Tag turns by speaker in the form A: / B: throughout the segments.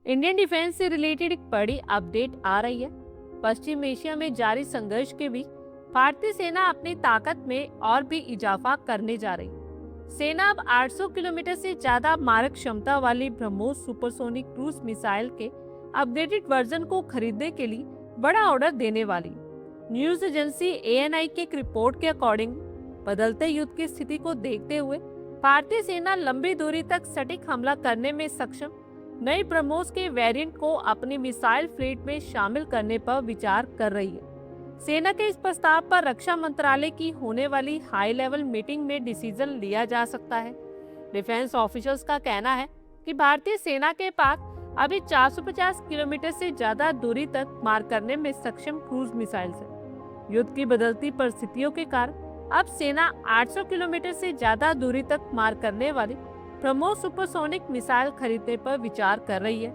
A: Indian defence से related एक बड़ी अपडेट आ रही है। पश्चिम एशिया में जारी संघर्ष के बीच भारतीय सेना अपनी ताकत में और भी इजाफा करने जा रही है। सेना अब 800 किलोमीटर से ज्यादा मारक क्षमता वाली ब्रह्मोस सुपरसोनिक क्रूज मिसाइल के अपडेटेड वर्जन को खरीदने के लिए बड़ा ऑर्डर देने वाली है। न्यूज एजेंसी ANI की एक रिपोर्ट के अकॉर्डिंग बदलते युद्ध की स्थिति को देखते हुए भारतीय सेना लंबी दूरी तक सटीक हमला करने में सक्षम नई ब्रह्मोस के वेरिएंट को अपनी मिसाइल फ्लीट में शामिल करने पर विचार कर रही है। सेना के इस प्रस्ताव पर रक्षा मंत्रालय की होने वाली हाई लेवल मीटिंग में डिसीजन लिया जा सकता है। डिफेंस ऑफिसर्स का कहना है कि भारतीय सेना के पास अभी 450 किलोमीटर से ज्यादा दूरी तक मार करने में सक्षम क्रूज मिसाइल्स है। युद्ध की बदलती परिस्थितियों के कारण अब सेना 800 किलोमीटर से ज्यादा दूरी तक मार करने वाली ब्रह्मोस सुपरसोनिक मिसाइल खरीदने पर विचार कर रही है।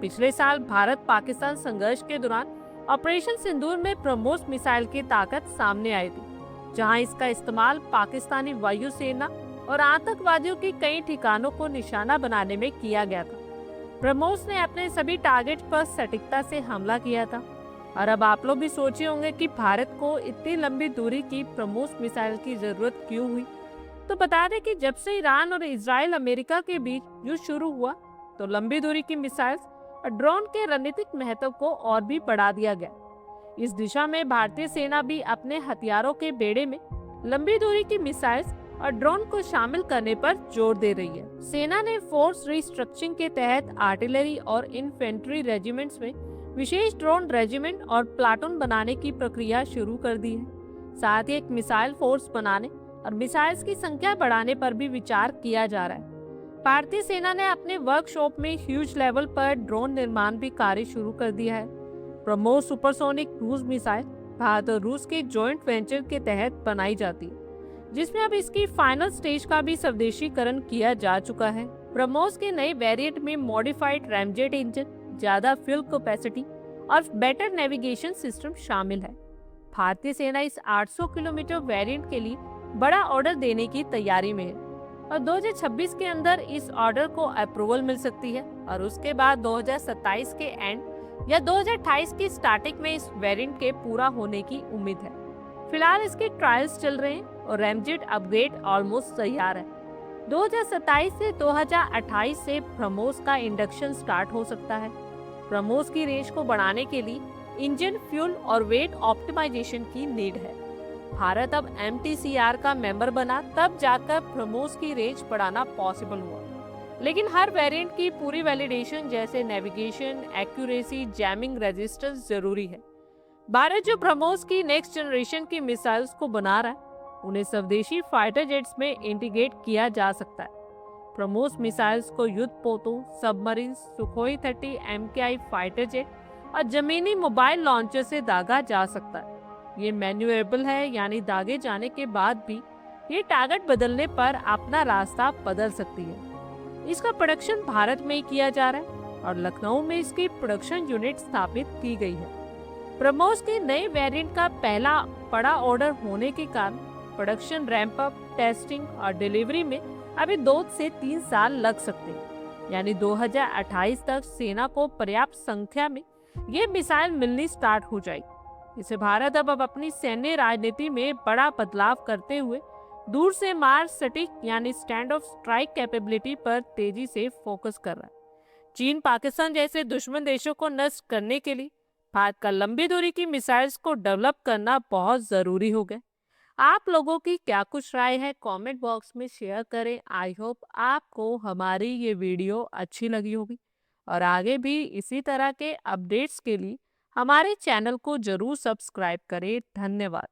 A: पिछले साल भारत पाकिस्तान संघर्ष के दौरान ऑपरेशन सिंदूर में ब्रह्मोस मिसाइल की ताकत सामने आई थी, जहां इसका इस्तेमाल पाकिस्तानी वायुसेना और आतंकवादियों के कई ठिकानों को निशाना बनाने में किया गया था। ब्रह्मोस ने अपने सभी टारगेट पर सटीकता से हमला किया था। और अब आप लोग भी सोचे होंगे कि भारत को इतनी लंबी दूरी की ब्रह्मोस मिसाइल की जरूरत क्यों हुई। तो बता दें कि जब से ईरान और इजराइल अमेरिका के बीच युद्ध शुरू हुआ, तो लंबी दूरी की मिसाइल्स और ड्रोन के रणनीतिक महत्व को और भी बढ़ा दिया गया। इस दिशा में भारतीय सेना भी अपने हथियारों के बेड़े में लंबी दूरी की मिसाइल्स और ड्रोन को शामिल करने पर जोर दे रही है। सेना ने फोर्स रिस्ट्रक्चरिंग के तहत आर्टिलरी और इन्फेंट्री रेजिमेंट्स में विशेष ड्रोन रेजिमेंट और प्लाटून बनाने की प्रक्रिया शुरू कर दी है। साथ ही एक मिसाइल फोर्स बनाने और मिसाइल्स की संख्या बढ़ाने पर भी विचार किया जा रहा है। भारतीय सेना ने अपने वर्कशॉप में ह्यूज लेवल पर ड्रोन निर्माण भी कार्य शुरू कर दिया है। BrahMos supersonic cruise missile Bharat और रूस के जॉइंट वेंचर के तहत बनाई जाती है, जिसमें अब इसकी फाइनल स्टेज का भी स्वदेशीकरण किया जा चुका है। ब्रह्मोस के नए वेरिएंट में मॉडिफाइड रैमजेट इंजन, ज्यादा फ्यूल कैपेसिटी और बेटर नेविगेशन सिस्टम शामिल है। भारतीय सेना इस 800 किलोमीटर वेरिएंट के लिए बड़ा ऑर्डर देने की तैयारी में है और 2026 के अंदर इस ऑर्डर को अप्रूवल मिल सकती है और उसके बाद 2027 के एंड या 2028 की स्टार्टिंग में इस वेरिएंट के पूरा होने की उम्मीद है। फिलहाल इसके ट्रायल्स चल रहे हैं और रैमजेट अपग्रेड ऑलमोस्ट तैयार है। 2027 से 2028 से ब्रह्मोस का इंडक्शन स्टार्ट हो सकता है। ब्रह्मोस की रेंज को बढ़ाने के लिए इंजन, फ्यूल और वेट ऑप्टिमाइजेशन की नीड है। भारत अब MTCR का मेंबर बना, तब जाकर ब्रह्मोस की रेंज बढ़ाना पॉसिबल हुआ। लेकिन हर वेरिएंट की पूरी वैलिडेशन जैसे नेविगेशन, एक्यूरेसी, जैमिंग रेजिस्टेंस जरूरी है। भारत जो ब्रह्मोस की नेक्स्ट जनरेशन की मिसाइल्स को बना रहा है, उन्हें स्वदेशी फाइटर जेट्स में इंटीग्रेट किया जा सकता है। ब्रह्मोस मिसाइल्स को युद्ध पोतों, submarine, Sukhoi 30 MKI fighter jet और जमीनी मोबाइल लॉन्चर से दागा जा सकता है। ये मैन्यूएबल है, यानी दागे जाने के बाद भी ये टारगेट बदलने पर अपना रास्ता बदल सकती है। इसका प्रोडक्शन भारत में ही किया जा रहा है और लखनऊ में इसकी प्रोडक्शन यूनिट स्थापित की गई है। ब्रह्मोस के नए वेरिएंट का पहला बड़ा ऑर्डर होने के कारण प्रोडक्शन रैंप अप, टेस्टिंग और डिलीवरी में अभी 2 से 3 साल लग सकते हैं। यानी 2028 तक सेना को पर्याप्त संख्या में ये मिसाइल मिलनी स्टार्ट हो जाएगी। इसे भारत अब अपनी सैन्य राजनीति में बड़ा बदलाव करते हुए दूर से मार सटीक यानी स्टैंड ऑफ स्ट्राइक कैपेबिलिटी पर तेजी से फोकस कर रहा है। चीन, पाकिस्तान जैसे दुश्मन देशों को नष्ट करने के लिए भारत का लंबी दूरी की मिसाइल्स को डेवलप करना बहुत जरूरी हो गया। आप लोगों की क्या कुछ राय है, कमेंट बॉक्स में शेयर करें। आई होप आपको हमारी ये वीडियो अच्छी लगी होगी और आगे भी इसी तरह के अपडेट्स के लिए हमारे चैनल को जरूर सब्सक्राइब करें। धन्यवाद।